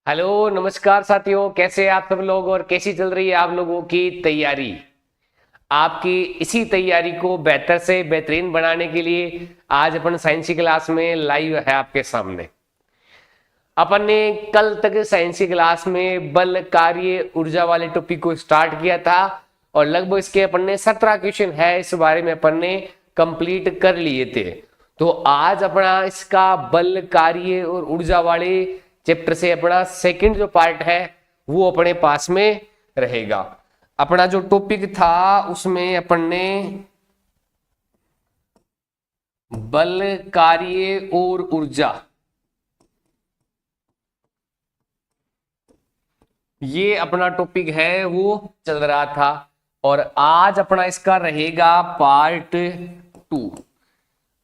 Hello नमस्कार साथियों, कैसे हैं आप सब लोग और कैसी चल रही है आप लोगों की तैयारी। आपकी इसी तैयारी को बेहतर से बेहतरीन बनाने के लिए आज अपन साइंस की क्लास में लाइव है आपके सामने। अपन ने कल तक साइंस की क्लास में बल कार्य ऊर्जा वाले टॉपिक को स्टार्ट किया था और लगभग इसके अपन ने 17 क्वेश्चन है इस बारे में अपन ने कंप्लीट कर लिए थे। तो आज अपना इसका बल कार्य और ऊर्जा वाले चैप्टर से अपना सेकंड जो पार्ट है वो अपने पास में रहेगा। अपना जो टॉपिक था उसमें अपन ने बल कार्य और ऊर्जा ये अपना टॉपिक है वो चल रहा था और आज अपना इसका रहेगा पार्ट 2।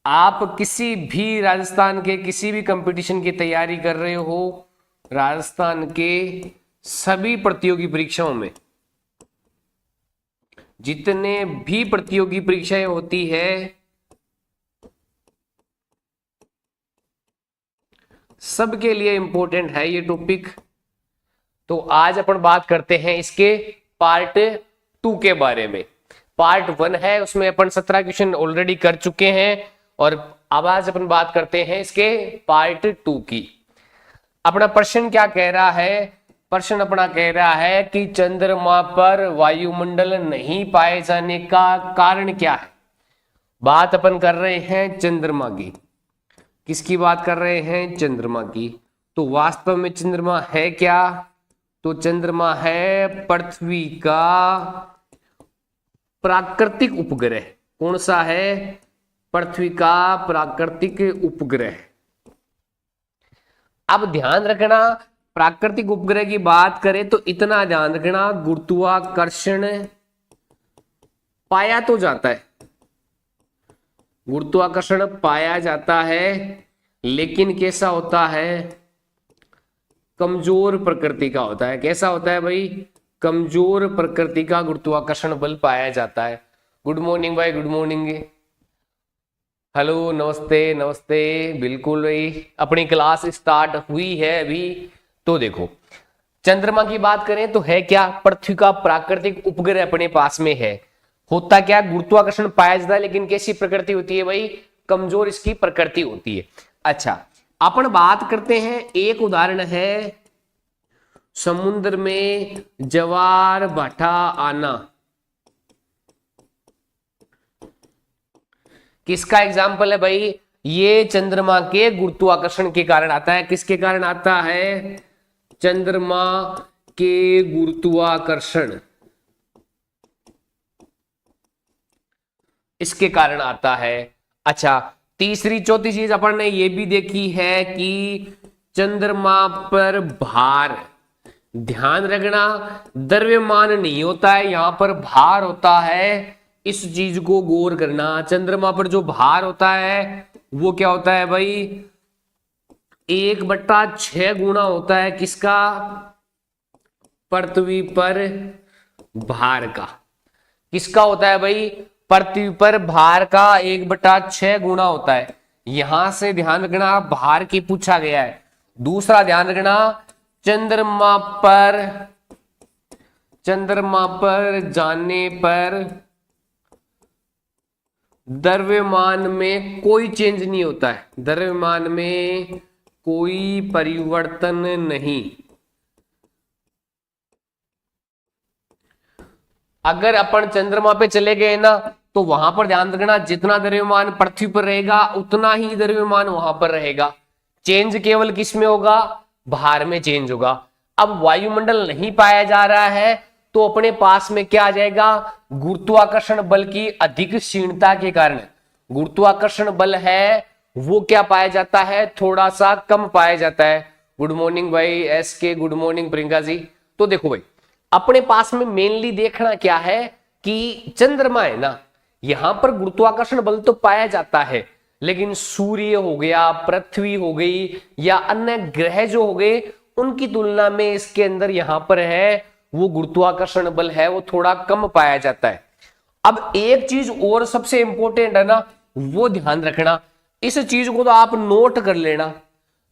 आप किसी भी राजस्थान के किसी भी कंपटीशन की तैयारी कर रहे हो, राजस्थान के सभी प्रतियोगी परीक्षाओं में जितने भी प्रतियोगी परीक्षाएं होती है सबके लिए इंपॉर्टेंट है ये टॉपिक। तो आज अपन बात करते हैं इसके पार्ट 2 के बारे में। पार्ट 1 है उसमें अपन 17 क्वेश्चन ऑलरेडी कर चुके हैं और अब आज अपन बात करते हैं इसके पार्ट 2 की। अपना प्रश्न क्या कह रहा है? प्रश्न अपना कह रहा है कि चंद्रमा पर वायुमंडल नहीं पाए जाने का कारण क्या है। बात अपन कर रहे हैं चंद्रमा की। किसकी बात कर रहे हैं? चंद्रमा की। तो वास्तव में चंद्रमा है क्या? तो चंद्रमा है पृथ्वी का प्राकृतिक उपग्रह। कौन सा है? पृथ्वी का प्राकृतिक उपग्रह। अब ध्यान रखना, प्राकृतिक उपग्रह की बात करें तो इतना ध्यान रखना, गुरुत्वाकर्षण पाया तो जाता है, गुरुत्वाकर्षण पाया जाता है, लेकिन कैसा होता है? कमजोर प्रकृति का होता है। कैसा होता है भाई? कमजोर प्रकृति का गुरुत्वाकर्षण बल पाया जाता है। गुड मॉर्निंग भाई, गुड मॉर्निंग। हेलो, नमस्ते नमस्ते। बिल्कुल भाई, अपनी क्लास स्टार्ट हुई है अभी। तो देखो, चंद्रमा की बात करें तो है क्या? पृथ्वी का प्राकृतिक उपग्रह अपने पास में है। होता क्या? गुरुत्वाकर्षण पाया जाता है, लेकिन कैसी प्रकृति होती है भाई? कमजोर इसकी प्रकृति होती है। अच्छा, अपन बात करते हैं, एक उदाहरण है समुद्र में ज्वार भाटा आना। किसका एग्जाम्पल है भाई? ये चंद्रमा के गुरुत्वाकर्षण के कारण आता है। किसके कारण आता है? चंद्रमा के गुरुत्वाकर्षण, इसके कारण आता है। अच्छा, तीसरी चौथी चीज अपन ने ये भी देखी है कि चंद्रमा पर भार, ध्यान रखना, द्रव्यमान नहीं होता है, यहां पर भार होता है। इस चीज को गौर करना, चंद्रमा पर जो भार होता है वो क्या होता है भाई? 1/6 गुना होता है। किसका? पृथ्वी पर भार का। किसका होता है भाई? पृथ्वी पर भार का 1/6 गुना होता है। यहां से ध्यान रखना, भार की पूछा गया है। दूसरा ध्यान रखना, चंद्रमा पर जाने पर द्रव्यमान में कोई चेंज नहीं होता है, द्रव्यमान में कोई परिवर्तन नहीं। अगर अपन चंद्रमा पे चले गए ना तो वहां पर ध्यान रखना, जितना द्रव्यमान पृथ्वी पर रहेगा उतना ही द्रव्यमान वहां पर रहेगा। चेंज केवल किस में होगा? भार में चेंज होगा। अब वायुमंडल नहीं पाया जा रहा है तो अपने पास में क्या आ जाएगा? गुरुत्वाकर्षण बल की अधिक क्षीणता के कारण गुरुत्वाकर्षण बल है वो क्या पाया जाता है? थोड़ा सा कम पाया जाता है। गुड मॉर्निंग भाई एस के, गुड मॉर्निंग प्रियंका जी। तो देखो भाई, अपने पास में मेनली देखना क्या है कि चंद्रमा है ना, यहां पर गुरुत्वाकर्षण बल तो पाया जाता है, लेकिन सूर्य हो गया, पृथ्वी हो गई या अन्य ग्रह जो हो गए, उनकी तुलना में इसके अंदर यहां पर है वो गुरुत्वाकर्षण बल है वो थोड़ा कम पाया जाता है। अब एक चीज और सबसे इंपॉर्टेंट है ना, वो ध्यान रखना, इस चीज को तो आप नोट कर लेना।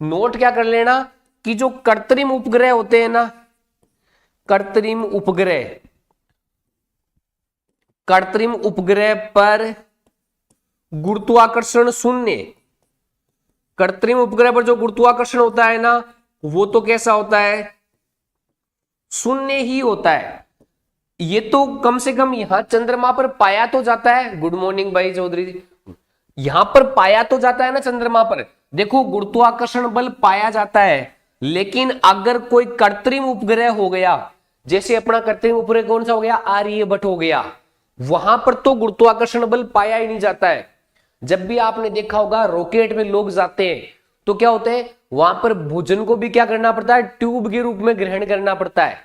नोट क्या कर लेना कि जो कृत्रिम उपग्रह होते हैं ना, कृत्रिम उपग्रह पर गुरुत्वाकर्षण शून्य, कृत्रिम उपग्रह पर जो गुरुत्वाकर्षण होता है ना, वो तो कैसा होता है, शून्य ही होता है। ये तो कम से कम यहां चंद्रमा पर पाया तो जाता है। गुड मॉर्निंग भाई चौधरी जी, यहां पर पाया तो जाता है ना चंद्रमा पर। देखो गुरुत्वाकर्षण बल पाया जाता है, लेकिन अगर कोई कृत्रिम उपग्रह हो गया, जैसे अपना कृत्रिम उपग्रह कौन सा हो गया, आर्यभट्ट हो गया, वहां पर तो गुरुत्वाकर्षण बल पाया ही नहीं जाता है। जब भी आपने देखा होगा रॉकेट में लोग जाते हैं तो क्या होते हैं, वहां पर भोजन को भी क्या करना पड़ता है, ट्यूब के रूप में ग्रहण करना पड़ता है।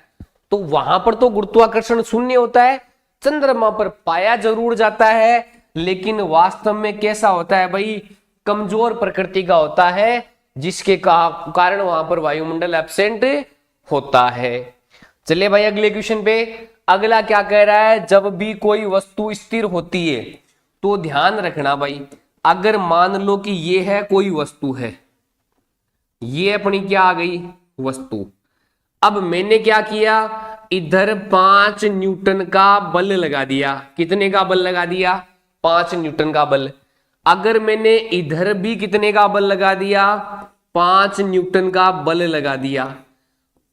तो वहां पर तो गुरुत्वाकर्षण शून्य होता है। चंद्रमा पर पाया जरूर जाता है, लेकिन वास्तव में कैसा होता है भाई, कमजोर प्रकृति का होता है, जिसके कारण वहां पर वायुमंडल एब्सेंट होता है। चलिए भाई अगले क्वेश्चन पे, अगला क्या कह रहा है, जब भी कोई वस्तु स्थिर होती है तो ध्यान रखना भाई, अगर मान लो कि ये है कोई वस्तु है, ये अपनी क्या आ गई वस्तु, अब मैंने क्या किया, इधर 5 न्यूटन का बल लगा दिया। कितने का बल लगा दिया, 5 न्यूटन का बल। अगर मैंने इधर भी कितने का बल लगा दिया, 5 न्यूटन का बल लगा दिया।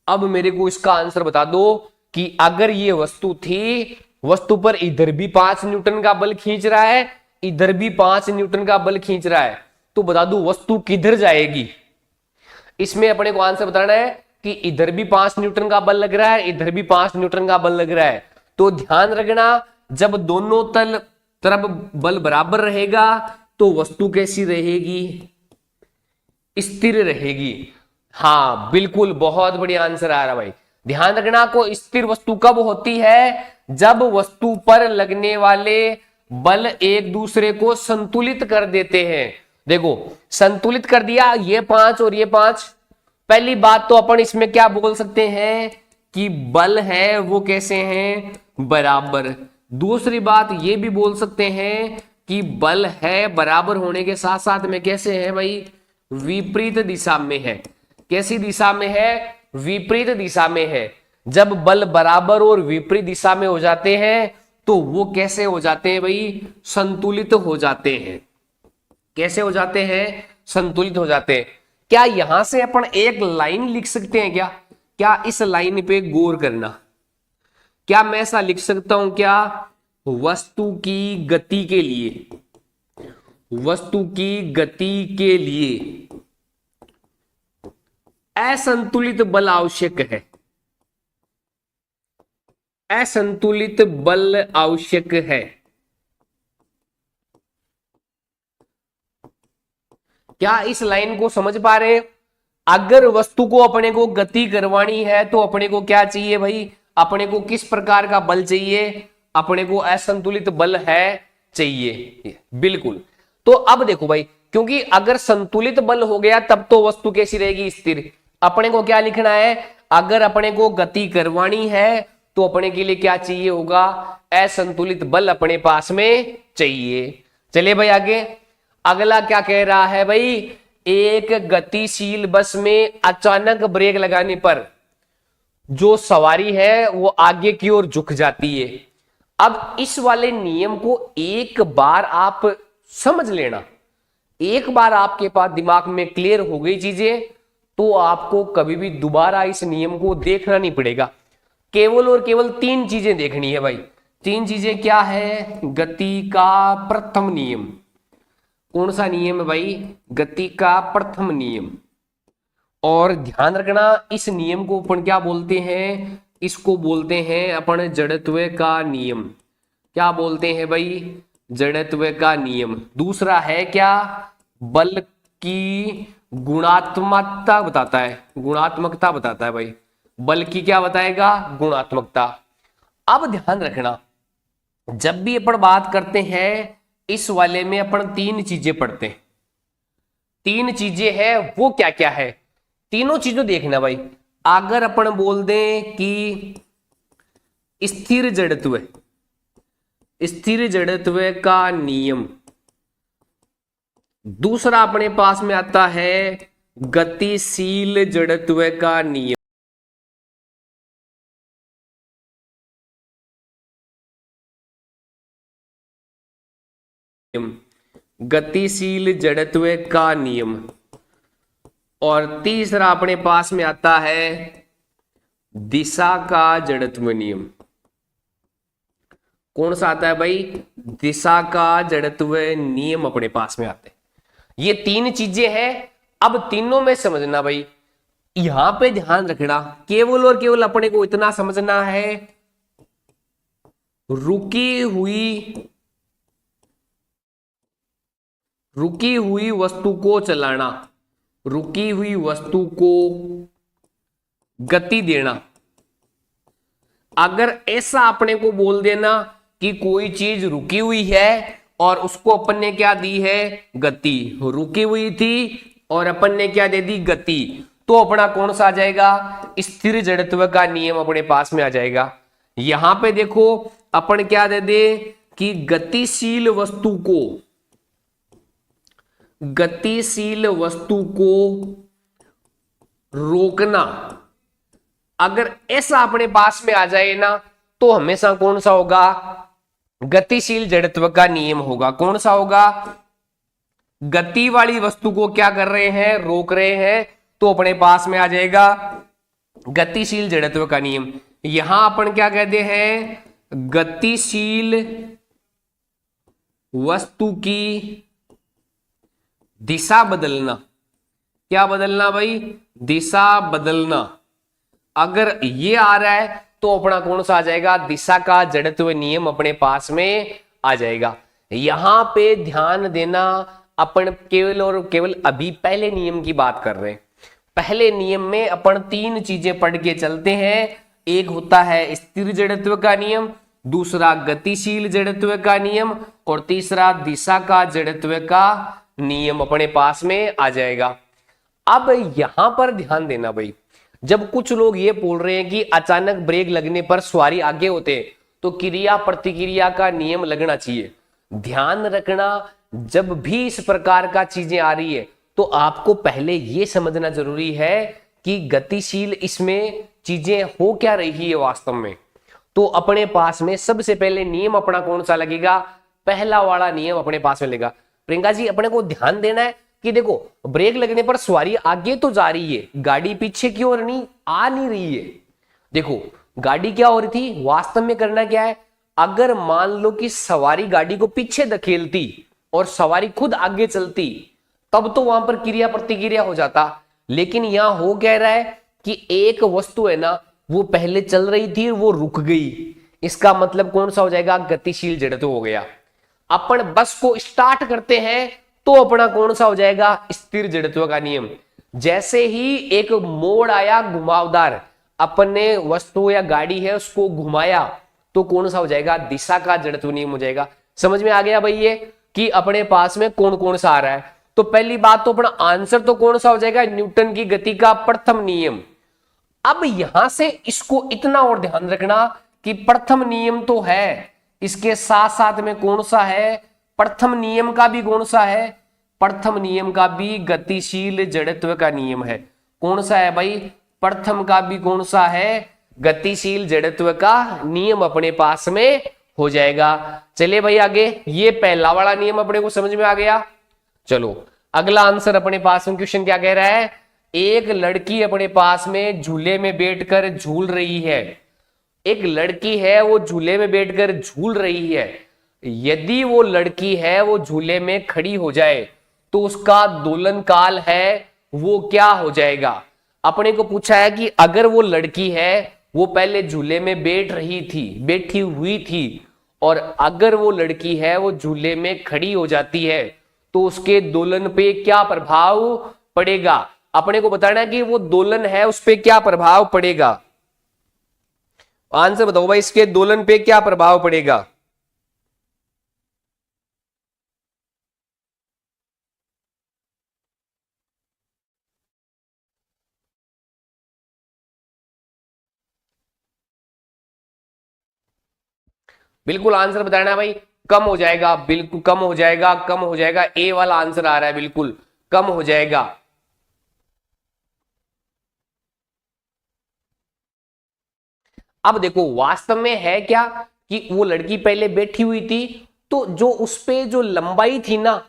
अब मेरे को इसका आंसर बता दो कि अगर ये वस्तु थी, वस्तु पर इधर भी 5 न्यूटन का बल खींच रहा है, इधर भी 5 न्यूटन का बल खींच रहा है, तो बता दो वस्तु किधर जाएगी। इसमें अपने को आंसर बताना है कि इधर भी 5 न्यूटन का बल लग रहा है, इधर भी 5 न्यूटन का बल लग रहा है। तो ध्यान रखना, जब दोनों तरफ बल बराबर रहेगा तो वस्तु कैसी रहेगी, स्थिर रहेगी। हाँ बिल्कुल, बहुत बढ़िया आंसर आ रहा भाई। ध्यान रखना को स्थिर वस्तु कब होती है, जब वस्तु पर लगने वाले बल एक दूसरे को संतुलित कर देते हैं। देखो संतुलित कर दिया, ये 5 और ये 5। पहली बात तो अपन इसमें क्या बोल सकते हैं कि बल है वो कैसे हैं, बराबर। दूसरी बात ये भी बोल सकते हैं कि बल है बराबर होने के साथ साथ में कैसे है भाई, विपरीत दिशा में है। कैसी दिशा में है, विपरीत दिशा में है। जब बल बराबर और विपरीत दिशा में हो जाते हैं तो वो कैसे हो जाते हैं भाई, संतुलित हो जाते हैं। कैसे हो जाते हैं, संतुलित हो जाते हैं। क्या यहां से अपन एक लाइन लिख सकते हैं क्या इस लाइन पे गौर करना, क्या मैं ऐसा लिख सकता हूं क्या, वस्तु की गति के लिए, वस्तु की गति के लिए असंतुलित बल आवश्यक है, असंतुलित बल आवश्यक है। क्या इस लाइन को समझ पा रहे हैं? अगर वस्तु को अपने को गति करवानी है तो अपने को क्या चाहिए भाई, अपने को किस प्रकार का बल चाहिए, अपने को असंतुलित बल है चाहिए। बिल्कुल। तो अब देखो भाई, क्योंकि अगर संतुलित बल हो गया तब तो वस्तु कैसी रहेगी, स्थिर। अपने को क्या लिखना है, अगर अपने को गति करवानी है तो अपने के लिए क्या चाहिए होगा, असंतुलित बल अपने पास में चाहिए। चलिए भाई आगे, अगला क्या कह रहा है भाई, एक गतिशील बस में अचानक ब्रेक लगाने पर जो सवारी है वो आगे की ओर झुक जाती है। अब इस वाले नियम को एक बार आप समझ लेना, एक बार आपके पास दिमाग में क्लियर हो गई चीजें तो आपको कभी भी दोबारा इस नियम को देखना नहीं पड़ेगा। केवल और केवल 3 चीजें देखनी है भाई। 3 चीजें क्या है, गति का प्रथम नियम। कौन सा नियम है भाई, गति का प्रथम नियम। और ध्यान रखना इस नियम को अपन क्या बोलते हैं, इसको बोलते हैं अपन जड़त्व का नियम। क्या बोलते हैं भाई, जड़त्व का नियम। दूसरा है क्या, बल की गुणात्मकता बताता है, गुणात्मकता बताता है भाई। बल की क्या बताएगा, गुणात्मकता। अब ध्यान रखना, जब भी अपन बात करते हैं इस वाले में अपन 3 चीजें पढ़ते हैं। 3 चीजें हैं, वो क्या क्या है, तीनों चीजों देखना भाई। अगर अपन बोल दें कि स्थिर जड़त्व, स्थिर जड़त्व का नियम। दूसरा अपने पास में आता है गतिशील जड़त्व का नियम। गतिशील जड़त्व का नियम। और तीसरा अपने पास में आता है दिशा का जड़त्व नियम। कौन सा आता है भाई? दिशा का जड़त्व नियम अपने पास में आते हैं। ये तीन चीजें हैं। अब तीनों में समझना भाई, यहां पे ध्यान रखना, केवल और केवल अपने को इतना समझना है, रुकी हुई वस्तु को चलाना, रुकी हुई वस्तु को गति देना। अगर ऐसा अपने को बोल देना कि कोई चीज रुकी हुई है और उसको अपन ने क्या दी है? गति। रुकी हुई थी और अपन ने क्या दे दी? गति। तो अपना कौन सा आ जाएगा? स्थिर जड़त्व का नियम अपने पास में आ जाएगा। यहां पे देखो अपन क्या दे दे कि गतिशील वस्तु को रोकना। अगर ऐसा अपने पास में आ जाए ना, तो हमेशा कौन सा होगा? गतिशील जड़त्व का नियम होगा। कौन सा होगा? गति वाली वस्तु को क्या कर रहे हैं? रोक रहे हैं। तो अपने पास में आ जाएगा गतिशील जड़त्व का नियम। यहां अपन क्या कहते हैं? गतिशील वस्तु की दिशा बदलना। क्या बदलना भाई? दिशा बदलना। अगर ये आ रहा है तो अपना कौन सा आ जाएगा? दिशा का जड़त्व नियम अपने पास में आ जाएगा। यहां पे ध्यान देना, अपन केवल और केवल अभी पहले नियम की बात कर रहे हैं। पहले नियम में अपन तीन चीजें पढ़ के चलते हैं। एक होता है स्थिर जड़त्व का नियम, दूसरा गतिशील जड़त्व का नियम, और तीसरा दिशा का जड़त्व का नियम अपने पास में आ जाएगा। अब यहां पर ध्यान देना भाई, जब कुछ लोग ये बोल रहे हैं कि अचानक ब्रेक लगने पर सवारी आगे होते हैं, तो क्रिया प्रतिक्रिया का नियम लगना चाहिए। ध्यान रखना, जब भी इस प्रकार का चीजें आ रही है तो आपको पहले ये समझना जरूरी है कि गतिशील इसमें चीजें हो क्या रही है वास्तव में। तो अपने पास में सबसे पहले नियम अपना कौन सा लगेगा? पहला वाला नियम अपने पास में लगेगा। प्रियंका जी, अपने को ध्यान देना है कि देखो, ब्रेक लगने पर सवारी आगे तो जा रही है, गाड़ी पीछे की ओर नहीं आ नहीं रही है। देखो गाड़ी क्या हो रही थी, वास्तव में करना क्या है? अगर मान लो कि सवारी गाड़ी को पीछे धकेलती और सवारी खुद आगे चलती, तब तो वहां पर क्रिया प्रतिक्रिया हो जाता। लेकिन यहां हो क्या रहा है कि एक वस्तु है ना, वो पहले चल रही थी, वो रुक गई। इसका मतलब कौन सा हो जाएगा? गतिशील जड़त्व हो गया। अपन बस को स्टार्ट करते हैं तो अपना कौन सा हो जाएगा? स्थिर जड़त्व का नियम। जैसे ही एक मोड़ आया घुमावदार, अपन ने वस्तु या गाड़ी है उसको घुमाया, तो कौन सा हो जाएगा? दिशा का जड़त्व नियम हो जाएगा। समझ में आ गया भाई ये कि अपने पास में कौन कौन सा आ रहा है? तो पहली बात तो अपना आंसर तो कौन सा हो जाएगा? न्यूटन की गति का प्रथम नियम। अब यहां से इसको इतना और ध्यान रखना कि प्रथम नियम तो है, इसके साथ साथ में कौन सा है? प्रथम नियम का भी कौन सा है? प्रथम नियम का भी गतिशील जड़त्व का नियम है। कौन सा है भाई? प्रथम का भी कौन सा है? गतिशील जड़त्व का नियम अपने पास में हो जाएगा। चलिए भाई आगे, ये पहला वाला नियम अपने को समझ में आ गया। चलो अगला आंसर अपने पास में, क्वेश्चन क्या कह रहा है? एक लड़की अपने पास में झूले में बैठकर झूल रही है। एक लड़की है, वो झूले में बैठकर झूल रही है। यदि वो लड़की है वो झूले में खड़ी हो जाए तो उसका दोलन काल है वो क्या हो जाएगा? अपने को पूछा है कि अगर वो लड़की है, वो पहले झूले में बैठी हुई थी, और अगर वो लड़की है वो झूले में खड़ी हो जाती है, तो उसके दोलन पे क्या प्रभाव पड़ेगा? अपने को बताना है कि वो दोलन है उस पे क्या प्रभाव पड़ेगा। आंसर बताओ भाई, इसके दोलन पे क्या प्रभाव पड़ेगा? बिल्कुल आंसर बताना है भाई। कम हो जाएगा, बिल्कुल कम हो जाएगा, कम हो जाएगा। ए वाला आंसर आ रहा है, बिल्कुल कम हो जाएगा। अब देखो वास्तव में है क्या कि वो लड़की पहले बैठी हुई थी, तो जो उस पे जो लंबाई थी ना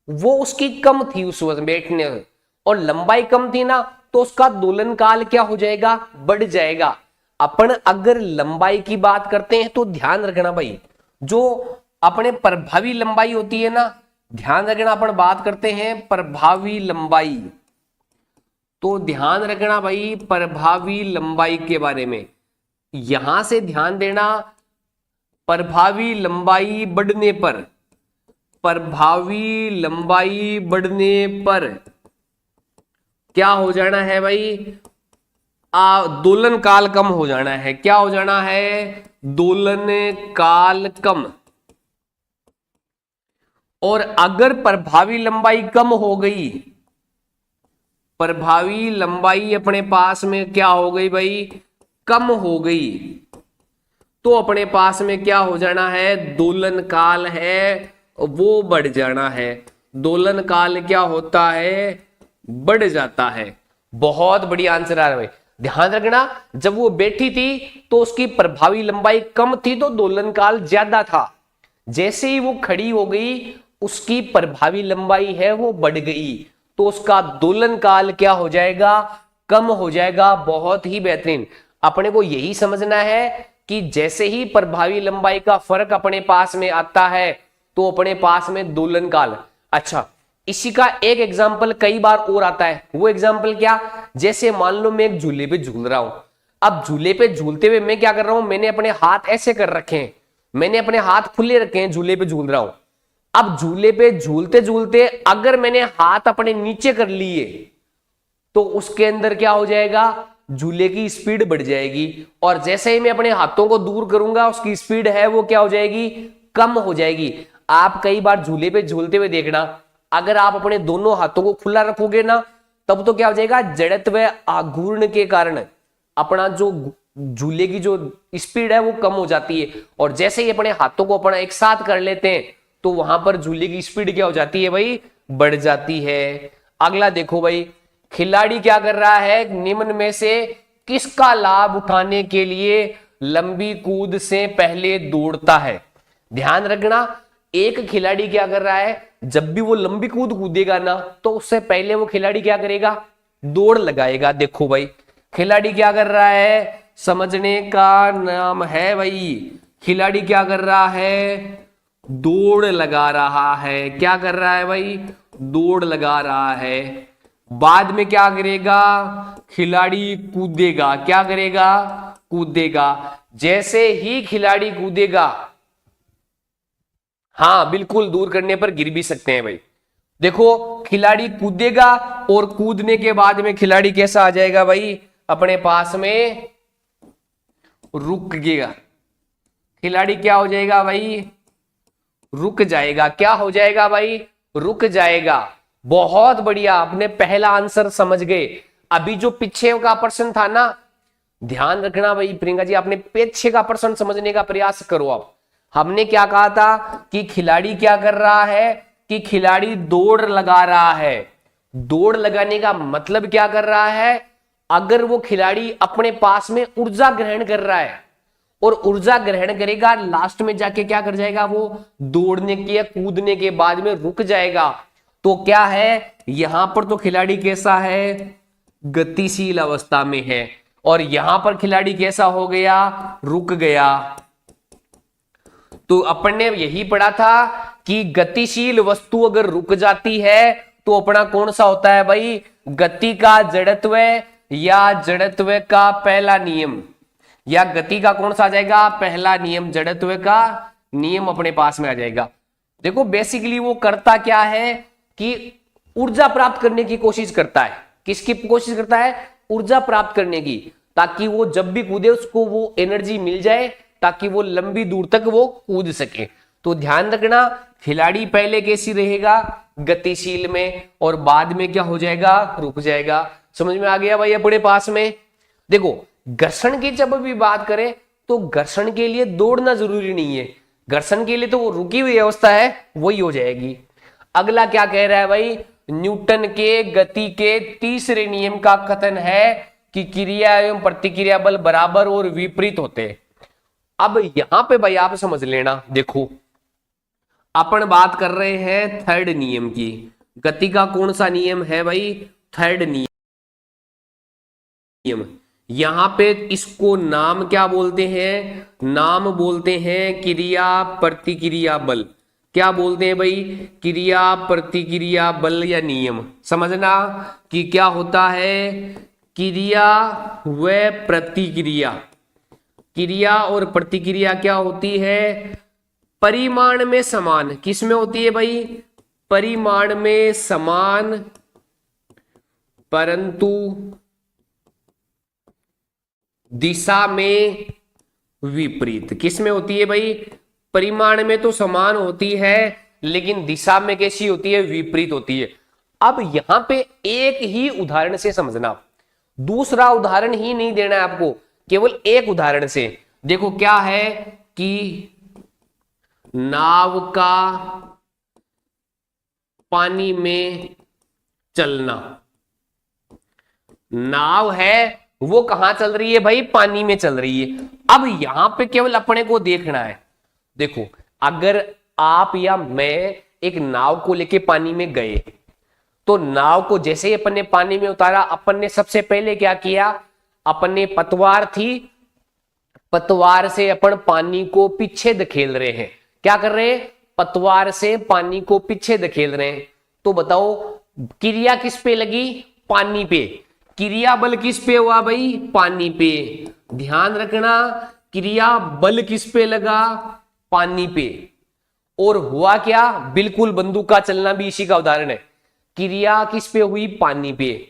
वो उसकी कम थी उस वक्त बैठने में, और लंबाई कम थी ना तो उसका दोलन काल क्या हो जाएगा, बढ़ जाएगा। अपन अगर लंबाई की बात करते हैं तो ध्यान रखना भाई, जो अपने प्रभावी लंबाई होती है ना, ध्यान रखना अपन बात करते हैं प्रभावी लंबाई, तो ध्यान रखना भाई प्रभावी लंबाई के बारे में, यहां से ध्यान देना। प्रभावी लंबाई बढ़ने पर, प्रभावी लंबाई बढ़ने पर क्या हो जाना है भाई, दोलन काल कम हो जाना है। क्या हो जाना है, दोलन काल कम। और अगर प्रभावी लंबाई कम हो गई, प्रभावी लंबाई अपने पास में क्या हो गई भाई, कम हो गई, तो अपने पास में क्या हो जाना है, दोलन काल है वो बढ़ जाना है। दोलन काल क्या होता है, बढ़ जाता है। बहुत बढ़िया आंसर आ रहा है भाई, ध्यान रखना। जब वो बैठी थी तो उसकी प्रभावी लंबाई कम थी तो दोलन काल ज्यादा था, जैसे ही वो खड़ी हो गई उसकी प्रभावी लंबाई है वो बढ़ गई, तो उसका दोलन काल क्या हो जाएगा, कम हो जाएगा। बहुत ही बेहतरीन। अपने को यही समझना है कि जैसे ही प्रभावी लंबाई का फर्क अपने पास में आता है तो अपने पास में दोलन काल। अच्छा, इसी का एक एग्जाम्पल कई बार और आता है। वो एग्जाम्पल क्या, जैसे मान लो मैं एक झूले पे झूल रहा हूं। अब झूले पे झूलते हुए मैं क्या कर रहा हूं, मैंने अपने हाथ ऐसे कर रखे हैं, मैंने अपने हाथ खुले रखे हैं, झूले पे झूल रहा हूं। अब झूले पे झूलते झूलते अगर मैंने हाथ अपने नीचे कर लिए तो उसके अंदर क्या हो जाएगा, झूले की स्पीड बढ़ जाएगी, और जैसे ही मैं अपने हाथों को दूर करूंगा उसकी स्पीड है वो क्या हो जाएगी, कम हो जाएगी। आप कई बार झूले पे झूलते हुए देखना, अगर आप अपने दोनों हाथों को खुला रखोगे ना तब तो क्या हो जाएगा, जड़त्व आघूर्ण के कारण अपना जो झूले की जो स्पीड है वो कम हो जाती है, और जैसे ही अपने हाथों को अपना एक साथ कर लेते हैं तो वहां पर झूले की स्पीड क्या हो जाती है भाई, बढ़ जाती है। अगला देखो भाई, खिलाड़ी क्या कर रहा है, निम्न में से किसका लाभ उठाने के लिए लंबी कूद से पहले दौड़ता है। ध्यान रखना, एक खिलाड़ी क्या कर रहा है, जब भी वो लंबी कूद कूदेगा ना तो उससे पहले वो खिलाड़ी क्या करेगा, दौड़ लगाएगा। देखो भाई खिलाड़ी क्या कर रहा है, समझने का नाम है भाई, खिलाड़ी क्या कर रहा है, दौड़ लगा रहा है। क्या कर रहा है भाई, दौड़ लगा रहा है। बाद में क्या करेगा, खिलाड़ी कूदेगा। क्या करेगा, कूदेगा। जैसे ही खिलाड़ी कूदेगा, हाँ बिल्कुल, दूर करने पर गिर भी सकते हैं भाई। देखो खिलाड़ी कूदेगा और कूदने के बाद में खिलाड़ी कैसा आ जाएगा भाई, अपने पास में रुक गया। खिलाड़ी क्या हो जाएगा भाई, रुक जाएगा। क्या हो जाएगा भाई, रुक जाएगा। बहुत बढ़िया, आपने पहला आंसर समझ गए। अभी जो पीछे का प्रश्न था ना, ध्यान रखना भाई प्रियंका जी, आपने पीछे का प्रश्न समझने का प्रयास करो। आप हमने क्या कहा था कि खिलाड़ी क्या कर रहा है, कि खिलाड़ी दौड़ लगा रहा है। दौड़ लगाने का मतलब क्या कर रहा है, अगर वो खिलाड़ी अपने पास में ऊर्जा ग्रहण कर रहा है और ऊर्जा ग्रहण करेगा, लास्ट में जाके क्या कर जाएगा, वो दौड़ने के या कूदने के बाद में रुक जाएगा। तो क्या है, यहां पर तो खिलाड़ी कैसा है, गतिशील अवस्था में है, और यहां पर खिलाड़ी कैसा हो गया, रुक गया। तो अपन ने यही पढ़ा था कि गतिशील वस्तु अगर रुक जाती है तो अपना कौन सा होता है भाई, गति का जड़त्व या जड़त्व का पहला नियम, या गति का कौन सा आ जाएगा, पहला नियम, जड़त्व का नियम अपने पास में आ जाएगा। देखो बेसिकली वो करता क्या है कि ऊर्जा प्राप्त करने की कोशिश करता है। किसकी कोशिश करता है, ऊर्जा प्राप्त करने की, ताकि वो जब भी कूदे उसको वो एनर्जी मिल जाए, ताकि वो लंबी दूर तक वो कूद सके। तो ध्यान रखना, खिलाड़ी पहले कैसी रहेगा, गतिशील में, और बाद में क्या हो जाएगा, रुक जाएगा। समझ में आ गया भाई अपने पास में। देखो घर्षण की जब भी बात करें तो घर्षण के लिए दौड़ना जरूरी नहीं है, घर्षण के लिए तो वो रुकी हुई अवस्था है वही हो जाएगी। अगला क्या कह रहा है भाई, न्यूटन के गति के तीसरे नियम का कथन है कि क्रिया एवं प्रतिक्रिया बल बराबर और विपरीत होते हैं। अब यहां पे भाई आप समझ लेना, देखो अपन बात कर रहे हैं थर्ड नियम की। गति का कौन सा नियम है भाई? थर्ड नियम। यहां पे इसको नाम क्या बोलते हैं? नाम बोलते हैं क्रिया प्रतिक्रिया बल। क्या बोलते हैं भाई? क्रिया प्रतिक्रिया बल या नियम। समझना कि क्या होता है क्रिया व प्रतिक्रिया। क्रिया और प्रतिक्रिया क्या होती है? परिमाण में समान। किस में होती है भाई? परिमाण में समान परंतु दिशा में विपरीत। किस में होती है भाई? परिमाण में तो समान होती है लेकिन दिशा में कैसी होती है? विपरीत होती है। अब यहां पे एक ही उदाहरण से समझना, दूसरा उदाहरण ही नहीं देना है आपको, केवल एक उदाहरण से। देखो क्या है कि नाव का पानी में चलना। नाव है वो कहां चल रही है भाई? पानी में चल रही है। अब यहां पे केवल अपने को देखना है। देखो अगर आप या मैं एक नाव को लेके पानी में गए तो नाव को जैसे ही अपन ने पानी में उतारा, अपन ने सबसे पहले क्या किया? अपन ने पतवार थी, पतवार से अपन पानी को पीछे धकेल रहे हैं। क्या कर रहे हैं? पतवार से पानी को पीछे धकेल रहे हैं। तो बताओ क्रिया किस पे लगी? पानी पे। क्रिया बल किस पे हुआ भाई? पानी पे। ध्यान रखना क्रिया बल किस पे लगा? पानी पे। और हुआ क्या? बिल्कुल बंदूक का चलना भी इसी का उदाहरण है। क्रिया किस पे हुई? पानी पे।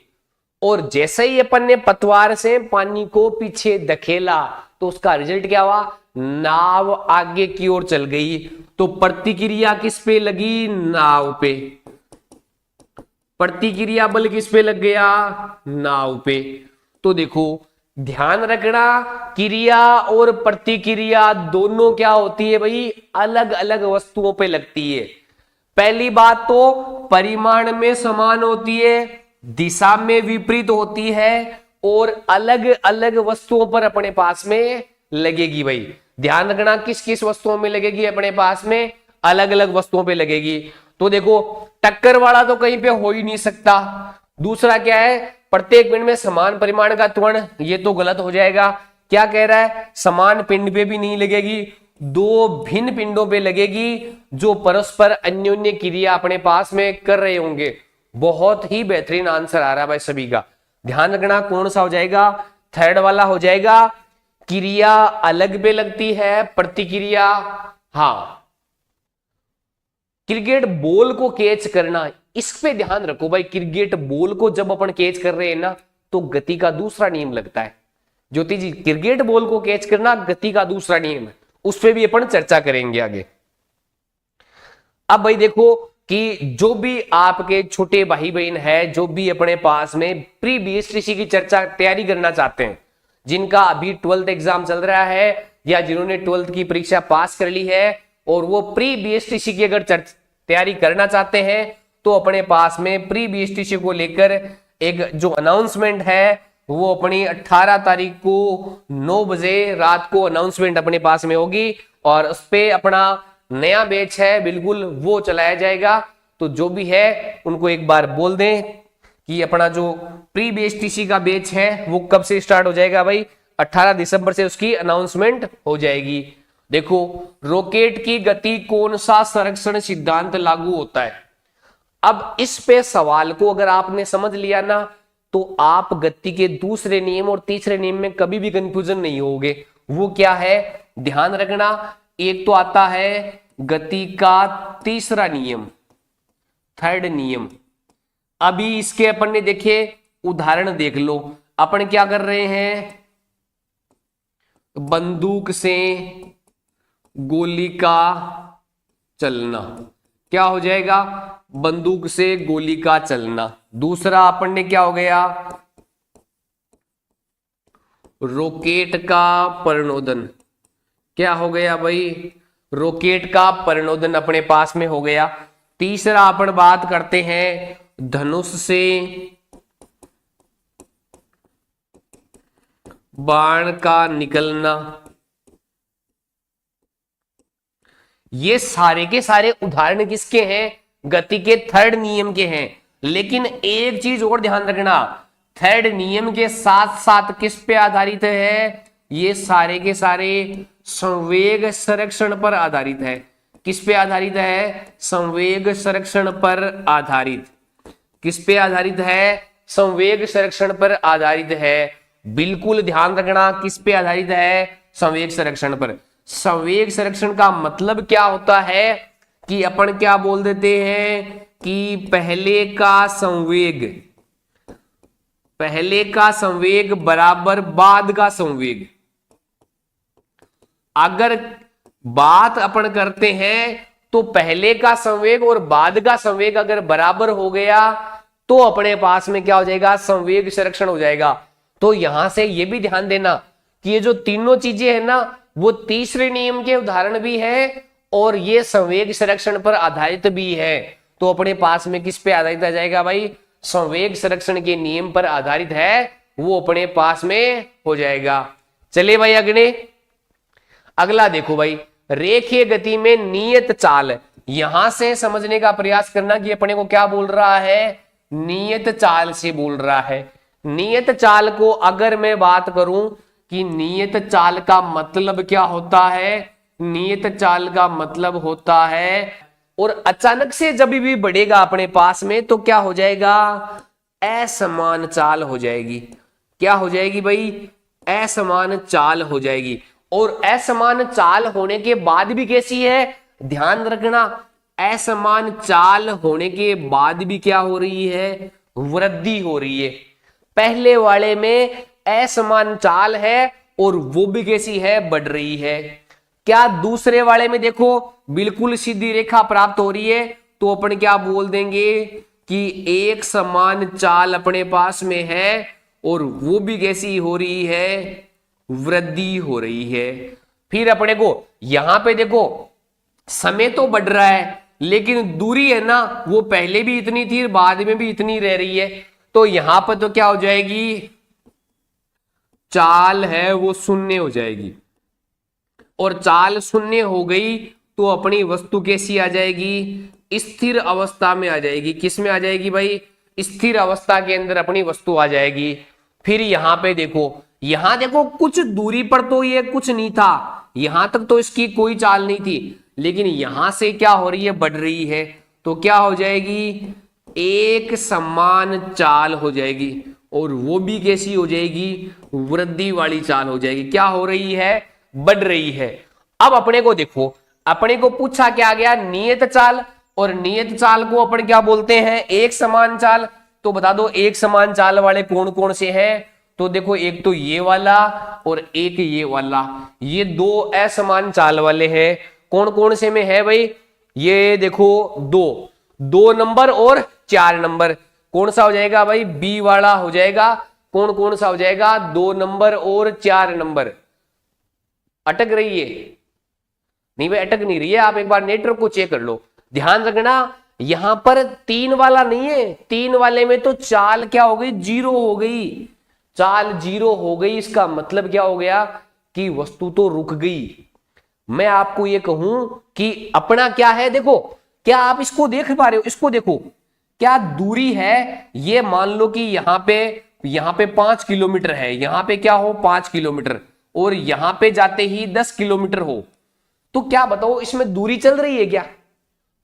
और जैसे ही अपन ने पतवार से पानी को पीछे धकेला तो उसका रिजल्ट क्या हुआ? नाव आगे की ओर चल गई। तो प्रतिक्रिया किस पे लगी? नाव पे। प्रतिक्रिया बल किस पे लग गया? नाव पे। तो देखो ध्यान रखना क्रिया और प्रतिक्रिया दोनों क्या होती है भाई? अलग अलग वस्तुओं पे लगती है। पहली बात तो परिमाण में समान होती है, दिशा में विपरीत होती है और अलग अलग वस्तुओं पर अपने पास में लगेगी। भाई ध्यान रखना किस किस वस्तुओं में लगेगी? अपने पास में अलग अलग वस्तुओं पे लगेगी। तो देखो टक्कर वाला तो कहीं पे हो ही नहीं सकता। दूसरा क्या है? प्रत्येक पिंड में समान परिमाण का त्वरण, ये तो गलत हो जाएगा। क्या कह रहा है? समान पिंड पे भी नहीं लगेगी, दो भिन्न पिंडों पे लगेगी जो परस्पर अन्योन्य क्रिया अपने पास में कर रहे होंगे। बहुत ही बेहतरीन आंसर आ रहा है भाई सभी का। ध्यान रखना कौन सा हो जाएगा? थर्ड वाला हो जाएगा। क्रिया अलग पे लगती है, प्रतिक्रिया हाँ। क्रिकेट बॉल को कैच करना, इस पे ध्यान रखो भाई। क्रिकेट बॉल को जब अपन कैच कर रहे हैं ना तो गति का दूसरा नियम लगता है। ज्योति जी क्रिकेट बॉल को कैच करना गति का दूसरा नियम है, उस पे भी अपन चर्चा करेंगे आगे। अब भाई देखो कि जो भी आपके छोटे भाई बहन है, जो भी अपने पास में प्री बीएसटीसी की चर्चा तैयारी करना चाहते हैं, जिनका अभी 12th एग्जाम चल रहा है या जिन्होंने 12th की परीक्षा पास कर ली है और वो प्री बीएसटीसी की अगर तैयारी करना चाहते हैं तो अपने पास में प्री बीएसटीसी को लेकर एक जो अनाउंसमेंट है वो अपनी 18 तारीख को 9 बजे रात को अनाउंसमेंट अपने पास में होगी और उस पे अपना नया बैच है बिल्कुल वो चलाया जाएगा। तो जो भी है उनको एक बार बोल दें कि अपना जो प्री बीएसटीसी का बैच है वो कब से स्टार्ट हो जाएगा भाई? 18 दिसंबर से उसकी अनाउंसमेंट हो जाएगी। देखो रॉकेट की गति कौन सा संरक्षण सिद्धांत लागू होता है? अब इस पे सवाल को अगर आपने समझ लिया ना तो आप गति के दूसरे नियम और तीसरे नियम में कभी भी कंफ्यूजन नहीं होगे। वो क्या है? ध्यान रखना, एक तो आता है गति का तीसरा नियम, थर्ड नियम। अभी इसके अपन ने देखे उदाहरण देख लो। अपन क्या कर रहे हैं? बंदूक से गोली का चलना। क्या हो जाएगा? बंदूक से गोली का चलना। दूसरा अपन ने क्या हो गया? रॉकेट का प्रणोदन। क्या हो गया भाई? रॉकेट का प्रणोदन अपने पास में हो गया। तीसरा अपन बात करते हैं धनुष से बाण का निकलना, ये सारे के सारे उदाहरण किसके हैं? गति के थर्ड नियम के हैं। लेकिन एक चीज और ध्यान रखना, थर्ड नियम के साथ साथ किस पे आधारित है? ये सारे के सारे संवेग संरक्षण पर आधारित है। किस पे आधारित है? संवेग संरक्षण पर आधारित। किस पे आधारित है? संवेग संरक्षण पर आधारित है। बिल्कुल ध्यान रखना, किस पे आधारित है? संवेग संरक्षण पर। संवेग संरक्षण का मतलब क्या होता है कि अपन क्या बोल देते हैं कि पहले का संवेग बराबर बाद का संवेग। अगर बात अपन करते हैं तो पहले का संवेग और बाद का संवेग अगर बराबर हो गया तो अपने पास में क्या हो जाएगा? संवेग संरक्षण हो जाएगा। तो यहां से ये भी ध्यान देना कि ये जो तीनों चीजें है ना, वो तीसरे नियम के उदाहरण भी है और ये संवेग संरक्षण पर आधारित भी है। तो अपने पास में किस पे आधारित आ जाएगा भाई? संवेग संरक्षण के नियम पर आधारित है, वो अपने पास में हो जाएगा। चलिए भाई अगला देखो भाई, रेखीय गति में नियत चाल। यहां से समझने का प्रयास करना कि अपने को क्या बोल रहा है? नियत चाल से बोल रहा है। नियत चाल को अगर मैं बात करूं कि नियत चाल का मतलब क्या होता है? नियत चाल का मतलब होता है, और अचानक से जब भी बढ़ेगा अपने पास में तो क्या हो जाएगा? असमान चाल हो जाएगी। क्या हो जाएगी भाई? असमान चाल हो जाएगी। और असमान चाल होने के बाद भी कैसी है? ध्यान रखना, असमान चाल होने के बाद भी क्या हो रही है? वृद्धि हो रही है। पहले वाले में असमान चाल है और वो भी कैसी है? बढ़ रही है। क्या दूसरे वाले में देखो बिल्कुल सीधी रेखा प्राप्त हो रही है, तो अपन क्या बोल देंगे कि एक समान चाल अपने पास में है और वो भी कैसी हो रही है? वृद्धि हो रही है। फिर अपने को यहां पे देखो समय तो बढ़ रहा है लेकिन दूरी है ना, वो पहले भी इतनी थी बाद में भी इतनी रह रही है। तो यहां पर तो क्या हो जाएगी? चाल है वो शून्य हो जाएगी, और चाल शून्य हो गई तो अपनी वस्तु कैसी आ जाएगी? स्थिर अवस्था में आ जाएगी। किस में आ जाएगी भाई? स्थिर अवस्था के अंदर अपनी वस्तु आ जाएगी। फिर यहां पे देखो कुछ दूरी पर तो ये कुछ नहीं था, यहां तक तो इसकी कोई चाल नहीं थी, लेकिन यहां से क्या हो रही है? बढ़ रही है। तो क्या हो जाएगी? एक समान चाल हो जाएगी, और वो भी कैसी हो जाएगी? वृद्धि वाली चाल हो जाएगी। क्या हो रही है? बढ़ रही है। अब अपने को देखो, अपने को पूछा क्या गया? नियत चाल, और नियत चाल को अपन क्या बोलते हैं? एक समान चाल। तो बता दो एक समान चाल वाले कौन कौन से हैं? तो देखो एक तो ये वाला और एक ये वाला, ये दो असमान चाल वाले हैं। कौन कौन से में है भाई? ये देखो 2 नंबर और 4 नंबर। कौन सा हो जाएगा भाई? बी वाला हो जाएगा। कौन कौन सा हो जाएगा? 2 नंबर और 4 नंबर। अटक रही है? नहीं भाई अटक नहीं रही है, आप एक बार नेटवर्क को चेक कर लो। ध्यान रखना यहां पर 3 वाला नहीं है, 3 वाले में तो चाल क्या हो गई? 0 हो गई। चाल 0 हो गई, इसका मतलब क्या हो गया? कि वस्तु तो रुक गई। मैं आपको ये कहूं कि अपना क्या है, देखो क्या आप इसको देख पा रहे हो? इसको देखो क्या दूरी है? ये मान लो कि यहां पे 5 किलोमीटर है, यहां पे क्या हो? 5 किलोमीटर, और यहां पे जाते ही 10 किलोमीटर हो। तो क्या बताओ इसमें दूरी चल रही है क्या?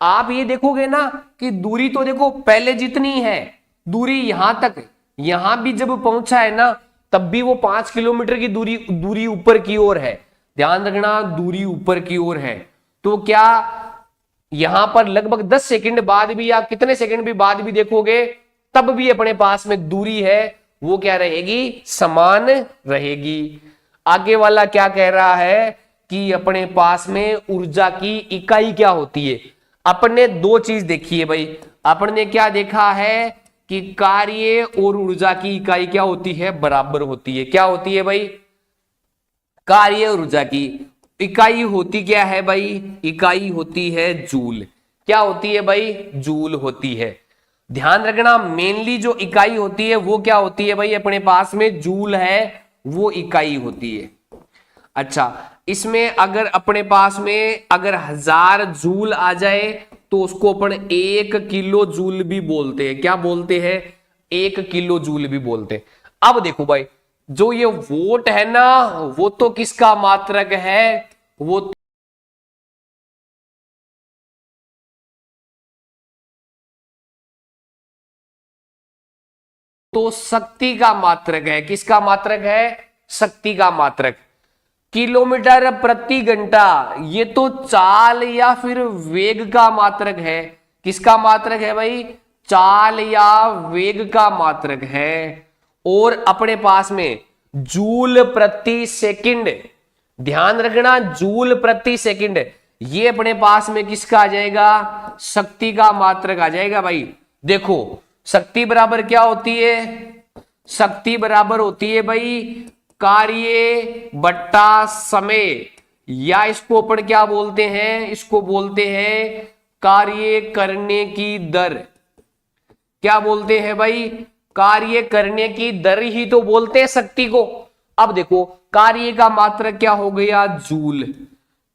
आप ये देखोगे ना कि दूरी तो देखो पहले जितनी है दूरी यहां तक, यहां भी जब पहुंचा है ना तब भी वो 5 किलोमीटर की दूरी ऊपर की ओर है। ध्यान रखना दूरी ऊपर की ओर है। तो क्या यहां पर लगभग 10 सेकंड बाद भी, आप कितने सेकंड भी बाद भी देखोगे तब भी अपने पास में दूरी है वो क्या रहेगी? समान रहेगी। आगे वाला क्या कह रहा है कि अपने पास में ऊर्जा की इकाई क्या होती है? अपन ने 2 चीज देखी है भाई। अपन ने क्या देखा है कि कार्य और ऊर्जा की इकाई क्या होती है? बराबर होती है। क्या होती है भाई? कार्य और ऊर्जा की इकाई होती क्या है भाई? इकाई होती है जूल। क्या होती है भाई? जूल होती है। ध्यान रखना मेनली जो इकाई होती है वो क्या होती है भाई? अपने पास में जूल है, वो इकाई होती है। अच्छा, इसमें अगर अपने पास में अगर 1000 जूल आ जाए तो उसको अपन 1 किलो जूल भी बोलते हैं। क्या बोलते हैं? 1 किलो जूल भी बोलते हैं। अब देखो भाई, जो ये वोट है ना, वो तो किसका मात्रक है? वो तो शक्ति का मात्रक है। किसका मात्रक है? शक्ति का मात्रक। किलोमीटर प्रति घंटा, ये तो चाल या फिर वेग का मात्रक है। किसका मात्रक है भाई? चाल या वेग का मात्रक है। और अपने पास में जूल प्रति सेकंड, ध्यान रखना, जूल प्रति सेकंड, ये अपने पास में किसका आ जाएगा? शक्ति का मात्रक आ जाएगा भाई। देखो, शक्ति बराबर क्या होती है? शक्ति बराबर होती है भाई कार्य बट्टा समय, या इसको अपन क्या बोलते हैं? इसको बोलते हैं कार्य करने की दर। क्या बोलते हैं भाई? कार्य करने की दर ही तो बोलते हैं शक्ति को। अब देखो, कार्य का मात्रक क्या हो गया? जूल,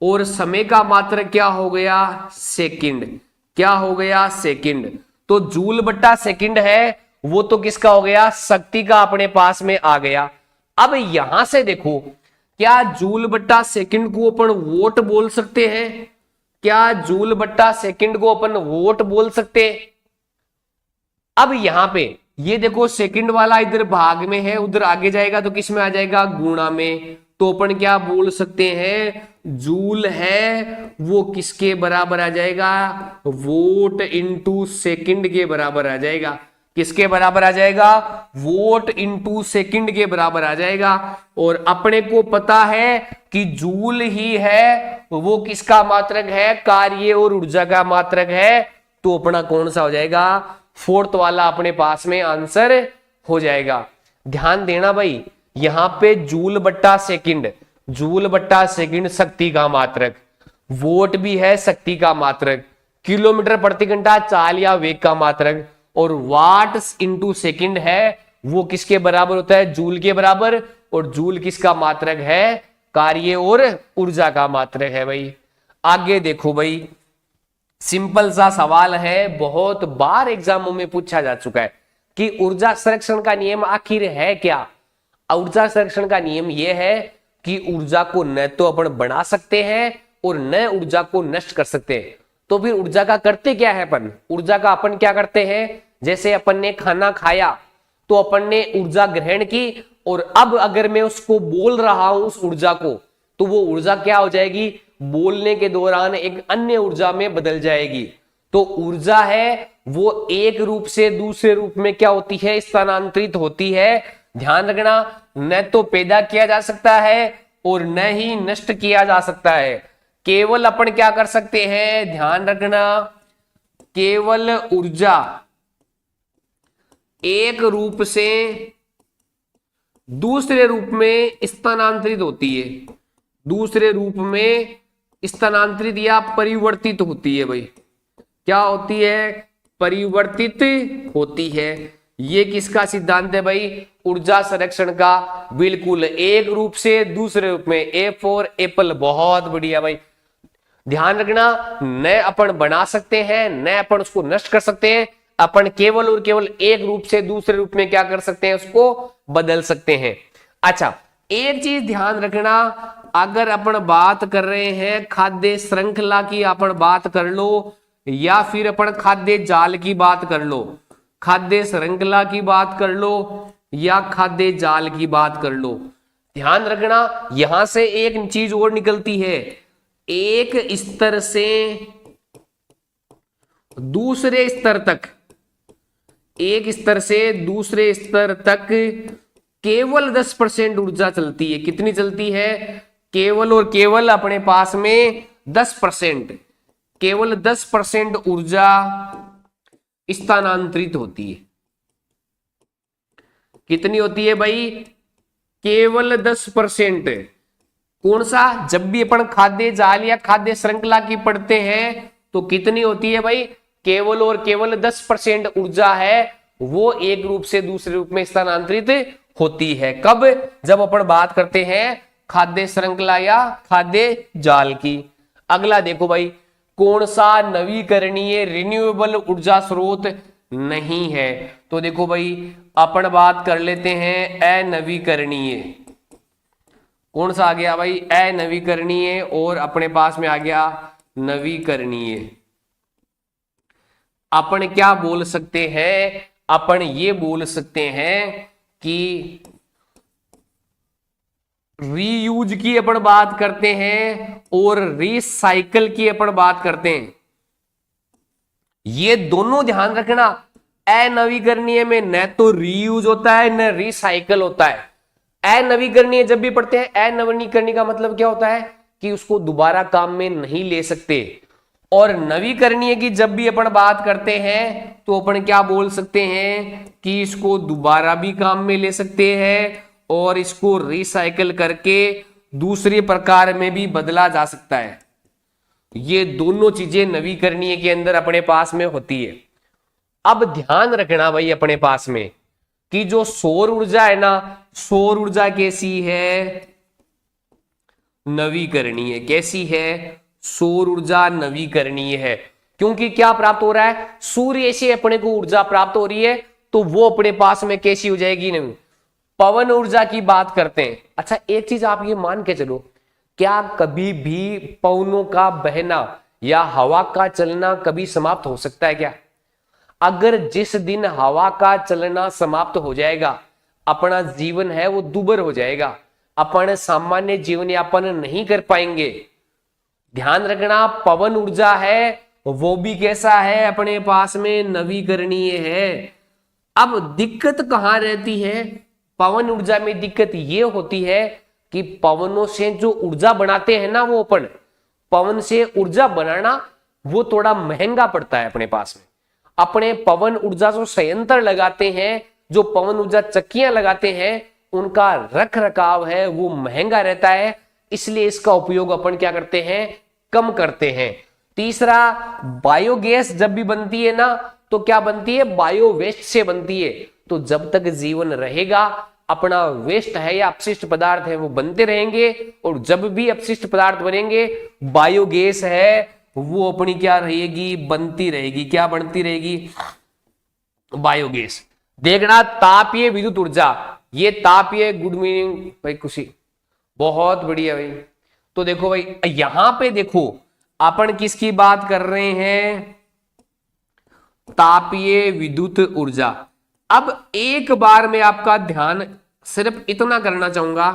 और समय का मात्रक क्या हो गया? सेकंड। क्या हो गया? सेकंड। तो जूल बट्टा सेकंड है, वो तो किसका हो गया? शक्ति का अपने पास में आ गया। अब यहां से देखो, क्या जूल बट्टा सेकंड को अपन वोट बोल सकते हैं? क्या जूल बट्टा सेकंड को अपन वोट बोल सकते हैं? अब यहां पे ये देखो, सेकंड वाला इधर भाग में है, उधर आगे जाएगा तो किस में आ जाएगा? गुणा में। तो अपन क्या बोल सकते हैं? जूल है वो किसके बराबर आ जाएगा? वोट इंटू सेकंड के बराबर आ जाएगा। किसके बराबर आ जाएगा? वोट इंटू सेकंड के बराबर आ जाएगा। और अपने को पता है कि जूल ही है वो किसका मात्रक है? कार्य और ऊर्जा का मात्रक है। तो अपना कौन सा हो जाएगा? फोर्थ वाला अपने पास में आंसर हो जाएगा। ध्यान देना भाई, यहां पे जूल बट्टा सेकंड, जूल बट्टा सेकंड शक्ति का मात्रक, वोट भी है शक्ति का मात्रक, किलोमीटर प्रति घंटा चाल या वेग का मात्रक, और वाट्स इंटू सेकंड है वो किसके बराबर होता है? जूल के बराबर। और जूल किसका मात्रक है? कार्य और ऊर्जा का मात्रक है भाई। आगे देखो भाई, सिंपल सा सवाल है, बहुत बार एग्जामों में पूछा जा चुका है कि ऊर्जा संरक्षण का नियम आखिर है क्या? ऊर्जा संरक्षण का नियम यह है कि ऊर्जा को न तो अपन बना सकते हैं और न ऊर्जा को नष्ट कर सकते हैं। तो फिर ऊर्जा का करते क्या है अपन? ऊर्जा का अपन क्या करते हैं? जैसे अपन ने खाना खाया तो अपन ने ऊर्जा ग्रहण की, और अब अगर मैं उसको बोल रहा हूं उस ऊर्जा को, तो वो ऊर्जा क्या हो जाएगी? बोलने के दौरान एक अन्य ऊर्जा में बदल जाएगी। तो ऊर्जा है वो एक रूप से दूसरे रूप में क्या होती है? स्थानांतरित होती है। ध्यान रखना, न तो पैदा किया जा सकता है और न ही नष्ट किया जा सकता है। केवल अपन क्या कर सकते हैं? ध्यान रखना, केवल ऊर्जा एक रूप से दूसरे रूप में स्थानांतरित होती है, दूसरे रूप में स्थानांतरित या परिवर्तित होती है भाई। क्या होती है? परिवर्तित होती है। ये किसका सिद्धांत है भाई? ऊर्जा संरक्षण का। बिल्कुल, एक रूप से दूसरे रूप में। ए फॉर एप्पल, बहुत बढ़िया भाई। ध्यान रखना, न अपन बना सकते हैं न अपन उसको नष्ट कर सकते हैं। अपन केवल और केवल एक रूप से दूसरे रूप में क्या कर सकते हैं? उसको बदल सकते हैं। अच्छा, एक चीज ध्यान रखना, अगर अपन बात कर रहे हैं खाद्य श्रृंखला की, अपन बात कर लो, या फिर अपन खाद्य जाल की बात कर लो, खाद्य श्रृंखला की बात कर लो या खाद्य जाल की बात कर लो, ध्यान रखना यहां से एक चीज और निकलती है। एक स्तर से दूसरे स्तर तक, एक स्तर से दूसरे स्तर तक केवल 10% ऊर्जा चलती है। कितनी चलती है? केवल और केवल अपने पास में 10%, केवल 10% ऊर्जा स्थानांतरित होती है। कितनी होती है भाई? केवल 10%। कौन सा? जब भी अपन खाद्य जाल या खाद्य श्रृंखला की पढ़ते हैं तो कितनी होती है भाई? केवल और केवल 10% ऊर्जा है वो एक रूप से दूसरे रूप में स्थानांतरित होती है। कब? जब अपन बात करते हैं खाद्य श्रृंखला या खाद्य जाल की। अगला देखो भाई, कौन सा नवीकरणीय रिन्यूएबल ऊर्जा स्रोत नहीं है? तो देखो भाई, अपन बात कर लेते हैं अनवीकरणीय। कौन सा आ गया भाई? अनवीकरणीय, और अपने पास में आ गया नवीकरणीय। अपन क्या बोल सकते हैं? अपन ये बोल सकते हैं कि रीयूज की अपन बात करते हैं और रिसाइकल की अपन बात करते हैं। ये दोनों ध्यान रखना, अनवीकरणीय में न तो रीयूज होता है न रिसाइकल होता है। अनवीकरणीय जब भी पढ़ते हैं, अनवीकरणीय का मतलब क्या होता है कि उसको दोबारा काम में नहीं ले सकते। और नवीकरणीय की जब भी अपन बात करते हैं तो अपन क्या बोल सकते हैं कि इसको दोबारा भी काम में ले सकते हैं और इसको रिसाइकल करके दूसरे प्रकार में भी बदला जा सकता है। ये दोनों चीजें नवीकरणीय के अंदर अपने पास में होती है। अब ध्यान रखना भाई अपने पास में कि जो सौर ऊर्जा है ना, सौर ऊर्जा कैसी है? नवीकरणीय। कैसी है? सौर ऊर्जा नवीकरणीय है। क्योंकि क्या प्राप्त हो रहा है? सूर्य से अपने को ऊर्जा प्राप्त हो रही है, तो वो अपने पास में कैसी हो जाएगी? नवी। पवन ऊर्जा की बात करते हैं। अच्छा, एक चीज आप ये मान के चलो, क्या कभी भी पवनों का बहना या हवा का चलना कभी समाप्त हो सकता है क्या? अगर जिस दिन हवा का चलना समाप्त हो जाएगा, अपना जीवन है वो दुभर हो जाएगा, अपन सामान्य जीवन यापन नहीं कर पाएंगे। ध्यान रखना, पवन ऊर्जा है वो भी कैसा है? अपने पास में नवीकरणीय है। अब दिक्कत कहां रहती है? पवन ऊर्जा में दिक्कत ये होती है कि पवनों से जो ऊर्जा बनाते हैं ना, वो अपन पवन से ऊर्जा बनाना वो थोड़ा महंगा पड़ता है अपने पास में। अपने पवन ऊर्जा जो संयंत्र लगाते हैं, जो पवन ऊर्जा चक्कियां लगाते हैं, उनका रख रखाव है वो महंगा रहता है, इसलिए इसका उपयोग अपन क्या करते हैं? कम करते हैं। तीसरा, बायोगैस जब भी बनती है ना, तो क्या बनती है? बायो वेस्ट से बनती है। तो जब तक जीवन रहेगा, अपना वेस्ट है या अपशिष्ट पदार्थ है वो बनते रहेंगे, और जब भी अपशिष्ट पदार्थ बनेंगे, बायोगैस है वो अपनी क्या रहेगी? बनती रहेगी। क्या बनती रहेगी? बायोगैस। देखना, तापीय विद्युत ऊर्जा। ये तापीय, गुड मॉर्निंग भाई खुशी, बहुत बढ़िया भाई। तो देखो भाई, यहां पे देखो अपन किसकी बात कर रहे हैं? तापीय विद्युत ऊर्जा। अब एक बार में आपका ध्यान सिर्फ इतना करना चाहूंगा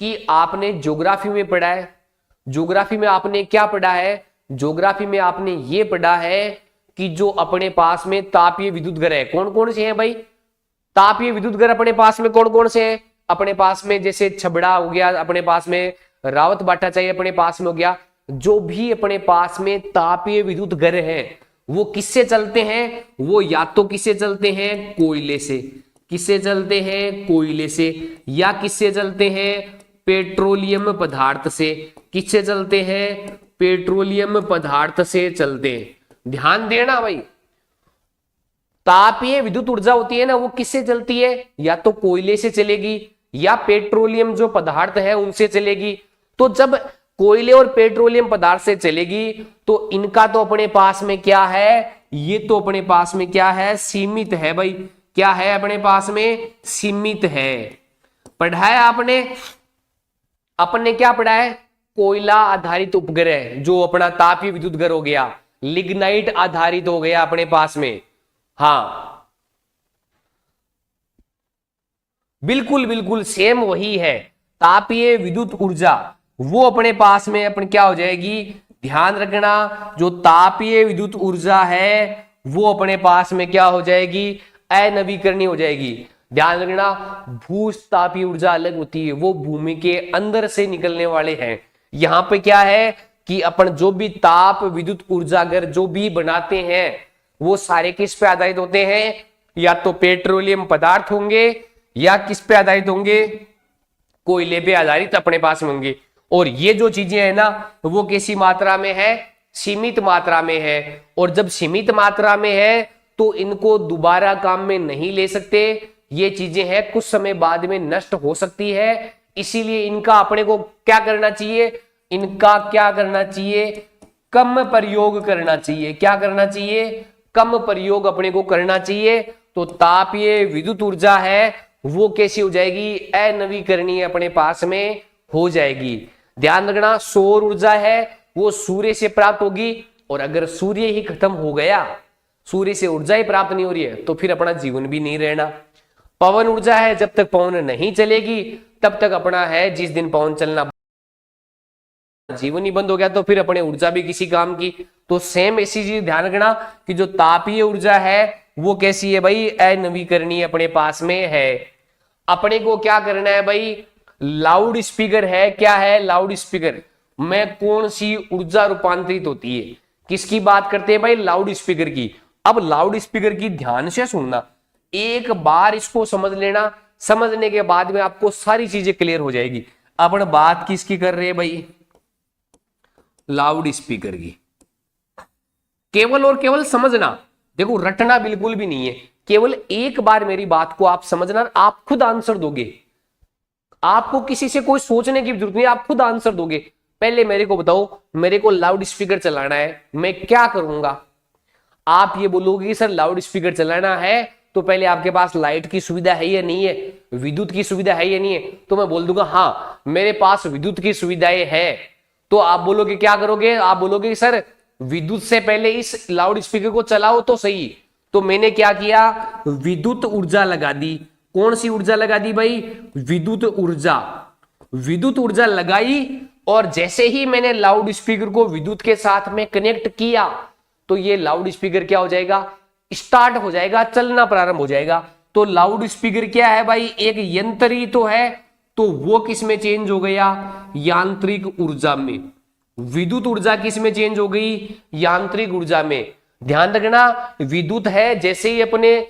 कि आपने ज्योग्राफी में पढ़ा है। ज्योग्राफी में आपने क्या पढ़ा है? ज्योग्राफी में आपने ये पढ़ा है कि जो अपने पास में तापीय विद्युत घर है, कौन कौन से हैं भाई? तापीय विद्युत घर अपने पास में कौन कौन से हैं? अपने पास में जैसे छबड़ा हो गया, अपने पास में रावत बाटा चाहिए, अपने पास में हो गया। जो भी अपने पास में तापीय विद्युत घर है वो किससे चलते हैं? वो या तो किससे चलते हैं? कोयले से। किससे चलते हैं? कोयले से। या किससे चलते हैं? पेट्रोलियम पदार्थ से। किससे चलते हैं? पेट्रोलियम पदार्थ से चलते हैं। ध्यान देना भाई, तापीय विद्युत ऊर्जा होती है ना, वो किससे चलती है? या तो कोयले से चलेगी या पेट्रोलियम जो पदार्थ है उनसे चलेगी। तो जब कोयले और पेट्रोलियम पदार्थ से चलेगी तो इनका तो अपने पास में क्या है? ये तो अपने पास में क्या है? सीमित है भाई। क्या है अपने पास में? सीमित है। पढ़ा है आपने? अपन ने क्या पढ़ा है? कोयला आधारित उपग्रह, जो अपना तापीय विद्युत घर हो गया, लिग्नाइट आधारित हो गया अपने पास में। हाँ, बिल्कुल बिल्कुल सेम वही है। तापीय विद्युत ऊर्जा वो अपने पास में अपन क्या हो जाएगी? ध्यान रखना, जो तापीय विद्युत ऊर्जा है वो अपने पास में क्या हो जाएगी? अनवीकरणीय हो जाएगी। ध्यान रखना, भूतापीय ऊर्जा अलग होती है, वो भूमि के अंदर से निकलने वाले हैं। यहां पे क्या है कि अपन जो भी ताप विद्युत ऊर्जा अगर जो भी बनाते हैं वो सारे किस पे आधारित होते हैं? या तो पेट्रोलियम पदार्थ होंगे या किस पे आधारित होंगे? कोयले पे आधारित अपने पास में होंगे। और ये जो चीजें है ना, वो कैसी मात्रा में है? सीमित मात्रा में है। और जब सीमित मात्रा में है तो इनको दोबारा काम में नहीं ले सकते, ये चीजें हैं कुछ समय बाद में नष्ट हो सकती है, इसीलिए इनका अपने को क्या करना चाहिए, इनका क्या करना चाहिए, कम प्रयोग करना चाहिए। क्या करना चाहिए, कम प्रयोग अपने को करना चाहिए। तो तापीय विद्युत ऊर्जा है वो कैसी हो जाएगी, अनवीकरणीय अपने पास में हो जाएगी। ध्यान रखना, सौर ऊर्जा है वो सूर्य से प्राप्त होगी, और अगर सूर्य ही खत्म हो गया, सूर्य से ऊर्जा ही प्राप्त नहीं हो रही है, तो फिर अपना जीवन भी नहीं रहना। पवन ऊर्जा है, जब तक पवन नहीं चलेगी तब तक अपना है, जिस दिन पवन चलना जीवन ही बंद हो गया तो फिर अपने ऊर्जा भी किसी काम की। तो सेम ऐसी चीज ध्यान रखना कि जो तापीय ऊर्जा है वो कैसी है भाई, अनवीकरणीय अपने पास में है। अपने को क्या करना है भाई, लाउड स्पीकर है, क्या है, लाउड स्पीकर में कौन सी ऊर्जा रूपांतरित होती है, किसकी बात करते हैं भाई, लाउड स्पीकर की। अब लाउड स्पीकर की ध्यान से सुनना, एक बार इसको समझ लेना, समझने के बाद में आपको सारी चीजें क्लियर हो जाएगी। अपन बात किसकी कर रहे हैं भाई, लाउड स्पीकर की। केवल और केवल समझना, देखो रटना बिल्कुल भी नहीं है, केवल एक बार मेरी बात को आप समझना, आप खुद आंसर दोगे, आपको किसी से कोई सोचने की जरूरत नहीं, आप खुद आंसर दोगे। पहले मेरे को बताओ, मेरे को लाउड स्पीकर चलाना है, मैं क्या करूंगा। आप ये बोलोगे कि सर लाउड स्पीकर चलाना है तो पहले आपके पास लाइट की सुविधा है या नहीं है, विद्युत की सुविधा है या नहीं है, तो मैं बोल दूंगा हाँ मेरे पास विद्युत की सुविधाएं है। तो आप बोलोगे क्या करोगे, आप बोलोगे कि सर विद्युत से पहले इस लाउड स्पीकर को चलाओ तो सही। तो मैंने क्या किया, विद्युत ऊर्जा लगा दी। कौन सी ऊर्जा लगा दी भाई, विद्युत ऊर्जा। विद्युत ऊर्जा लगाई, और जैसे ही मैंने लाउड स्पीकर को विद्युत के साथ में कनेक्ट किया तो ये लाउड स्पीकर क्या हो जाएगा, स्टार्ट हो जाएगा, चलना प्रारंभ हो जाएगा। तो लाउड स्पीकर क्या है भाई, एक यंत्र ही तो है, तो वो किस में चेंज हो गया, यांत्रिक ऊर्जा में। विद्युत ऊर्जा किस में चेंज हो गई, यांत्रिक ऊर्जा में। ध्यान रखना, विद्युत है जैसे ही अपने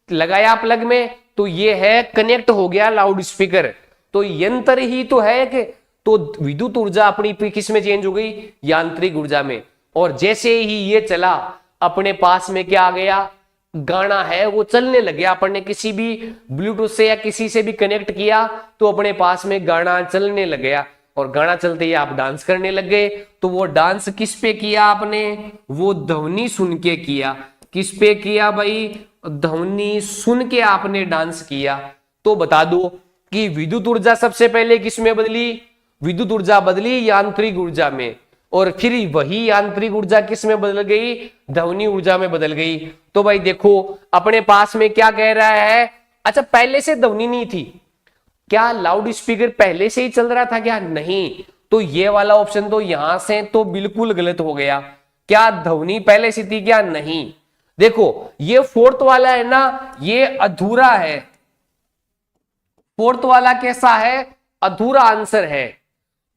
लगाया प्लग में तो ये है कनेक्ट हो गया लाउड स्पीकर, तो यंत्र ही तो है कि, तो विद्युत ऊर्जा अपनी किस में चेंज हो गई, यांत्रिक ऊर्जा में। और जैसे ही ये चला अपने पास में क्या आ गया, गाना है वो चलने लग गया। अपन ने किसी भी ब्लूटूथ से या किसी से भी कनेक्ट किया तो अपने पास में गाना चलने लग गया, और गाना चलते ही आप डांस करने लग गए। तो वो डांस किस पे किया आपने, वो ध्वनि सुन के किया। किस पे किया भाई, ध्वनि सुन के आपने डांस किया। तो बता दो कि विद्युत ऊर्जा सबसे पहले किस में बदली, विद्युत ऊर्जा बदली यांत्रिक ऊर्जा में, और फिर वही यांत्रिक ऊर्जा किस में बदल गई, ध्वनि ऊर्जा में बदल गई। तो भाई देखो अपने पास में क्या कह रहा है, अच्छा पहले से ध्वनि नहीं थी क्या, लाउड स्पीकर पहले से ही चल रहा था क्या, नहीं। तो ये वाला ऑप्शन तो यहां से तो बिल्कुल गलत हो गया। क्या ध्वनि पहले से थी क्या, नहीं। देखो ये फोर्थ वाला है ना, ये अधूरा है। फोर्थ वाला कैसा है, अधूरा आंसर है,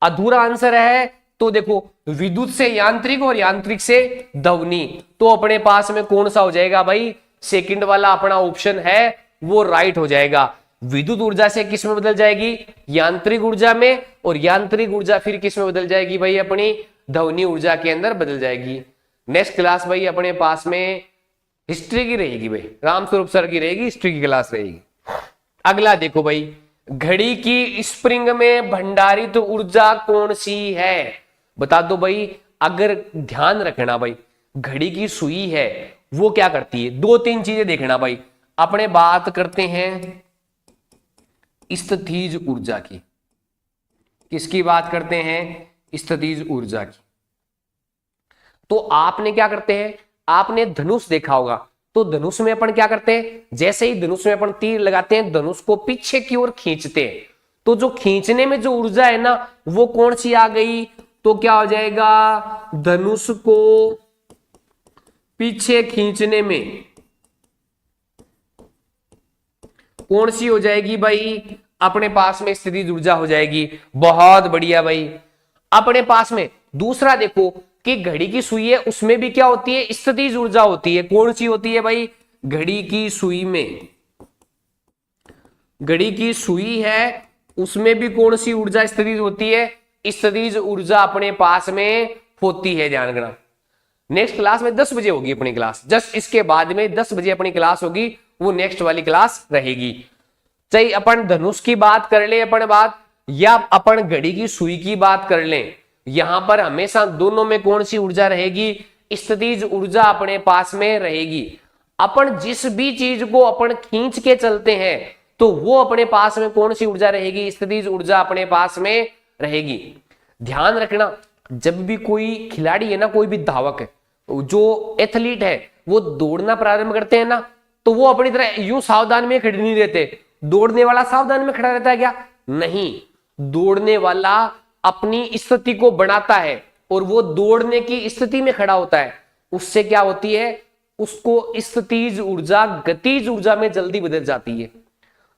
अधूरा आंसर है। तो देखो विद्युत से यांत्रिक और यांत्रिक से ध्वनि, तो अपने पास में कौन सा हो जाएगा भाई, सेकंड वाला अपना ऑप्शन है वो राइट हो जाएगा। विद्युत ऊर्जा से किस में बदल जाएगी, यांत्रिक ऊर्जा में, और यांत्रिक ऊर्जा फिर किस में बदल जाएगी भाई, अपनी ध्वनि ऊर्जा के अंदर बदल जाएगी। नेक्स्ट क्लास भाई अपने पास में हिस्ट्री की रहेगी भाई, रामस्वरूप सर की रहेगी, हिस्ट्री की क्लास रहेगी। अगला देखो भाई, घड़ी की स्प्रिंग में भंडारित ऊर्जा कौन सी है, बता दो भाई। अगर ध्यान रखना भाई, घड़ी की सुई है वो क्या करती है, दो तीन चीजें देखना भाई। अपने बात करते हैं स्थितिज ऊर्जा की, किसकी बात करते हैं, स्थितिज ऊर्जा की। तो आपने क्या करते हैं, आपने धनुष देखा होगा, तो धनुष में अपन क्या करते हैं, जैसे ही धनुष में अपन तीर लगाते हैं धनुष को पीछे की ओर खींचते हैं, तो जो खींचने में जो ऊर्जा है ना वो कौन सी आ गई, तो क्या हो जाएगा, धनुष को पीछे खींचने में कौन सी हो जाएगी भाई, अपने पास में स्थितिज ऊर्जा हो जाएगी। बहुत बढ़िया भाई। अपने पास में दूसरा देखो कि घड़ी की सुई है उसमें भी क्या होती है, स्थितिज ऊर्जा होती है। कौन सी होती है भाई, घड़ी की सुई में, घड़ी की सुई है उसमें भी कौन सी ऊर्जा स्थितिज होती है, स्थितिज ऊर्जा अपने पास में होती है। ध्यान रखना, नेक्स्ट क्लास में 10 बजे होगी अपनी क्लास, जस्ट इसके बाद में 10 बजे अपनी क्लास होगी, वो नेक्स्ट वाली क्लास रहेगी। चाहे अपन धनुष की बात कर ले अपन बात, या अपन घड़ी की सुई की बात कर लें, यहां पर हमेशा दोनों में कौन सी ऊर्जा रहेगी, स्थितिज ऊर्जा अपने पास में रहेगी। अपन जिस भी चीज को अपन खींच के चलते हैं तो वो अपने पास में कौन सी ऊर्जा रहेगी, स्थितिज ऊर्जा अपने पास में रहेगी। ध्यान रखना, जब भी कोई खिलाड़ी है ना, कोई भी धावक है, जो एथलीट है, वो दौड़ना प्रारंभ करते हैं ना, तो वो अपनी तरह यूं सावधान में खड़े नहीं रहते। दौड़ने वाला सावधान में खड़ा रहता है क्या? नहीं, दौड़ने वाला अपनी स्थिति को बनाता है और वो दौड़ने की स्थिति में खड़ा होता है। उससे क्या होती है, उसको स्थितिज ऊर्जा गतिज ऊर्जा में जल्दी बदल जाती है।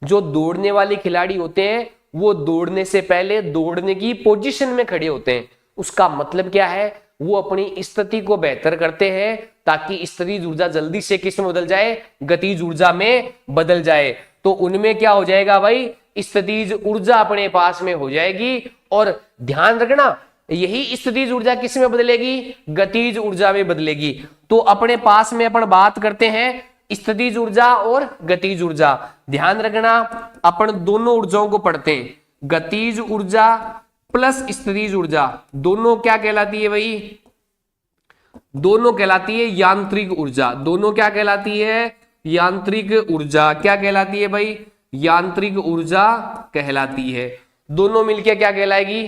जो दौड़ने वाले खिलाड़ी होते हैं वो दौड़ने से पहले दौड़ने की पोजीशन में खड़े होते हैं। उसका मतलब क्या है, वो अपनी स्थिति को बेहतर करते हैं ताकि स्थितिज ऊर्जा जल्दी से किस में बदल जाए, गतिज ऊर्जा में बदल जाए। तो उनमें क्या हो जाएगा भाई, स्थितिज ऊर्जा अपने पास में हो जाएगी। और ध्यान रखना, यही स्थितिज ऊर्जा किस में बदलेगी, गतिज ऊर्जा में बदलेगी। तो अपने पास में अपन बात करते हैं स्थितिज ऊर्जा और गतिज ऊर्जा। ध्यान रखना, अपन दोनों ऊर्जाओं को पढ़ते हैं, गतिज ऊर्जा प्लस स्थितिज ऊर्जा दोनों क्या कहलाती है भाई, दोनों कहलाती है यांत्रिक ऊर्जा। दोनों क्या कहलाती है, यांत्रिक ऊर्जा। क्या कहलाती है भाई, यांत्रिक ऊर्जा कहलाती है। दोनों मिलके क्या कहलाएगी,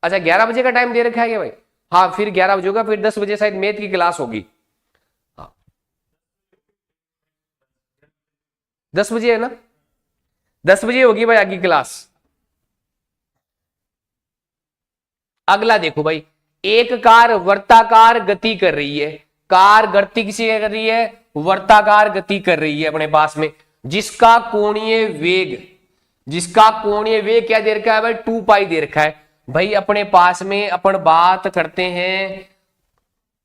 अच्छा 11 बजे का टाइम दे रखा है क्या भाई? हाँ, फिर 11 बजे होगा, फिर 10 बजे शायद मैथ की क्लास होगी। हाँ 10 बजे है ना, 10 बजे होगी भाई आगे क्लास। अगला देखो भाई, एक कार वर्ताकार गति कर रही है। कार गति किसी कर रही है, वर्ताकार गति कर रही है अपने पास में, जिसका कोणीय वेग, जिसका कोणीय वेग क्या दे रखा है भाई, 2 पाई दे रखा है। भाई अपने पास में अपन बात करते हैं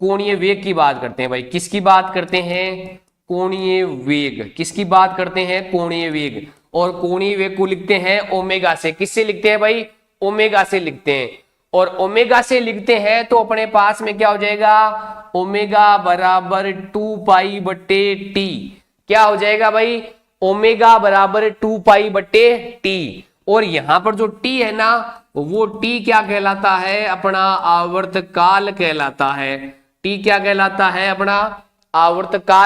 कोणीय वेग की बात करते हैं भाई, किसकी बात करते हैं, कोणीय वेग। किसकी बात करते हैं, कोणीय वेग। और कोणीय वेग को लिखते हैं ओमेगा से। किससे लिखते हैं भाई, ओमेगा से लिखते हैं। और ओमेगा से लिखते हैं तो अपने पास में क्या हो जाएगा, ओमेगा बराबर 2 पाई बटे टी। क्या हो जाएगा भाई, ओमेगा बराबर 2 पाई बटे टी। और यहां पर जो टी है ना, वो टी क्या कहलाता है, अपना आवर्तकाल कहलाता है। टी क्या कहलाता है, अपना आवर्तकाल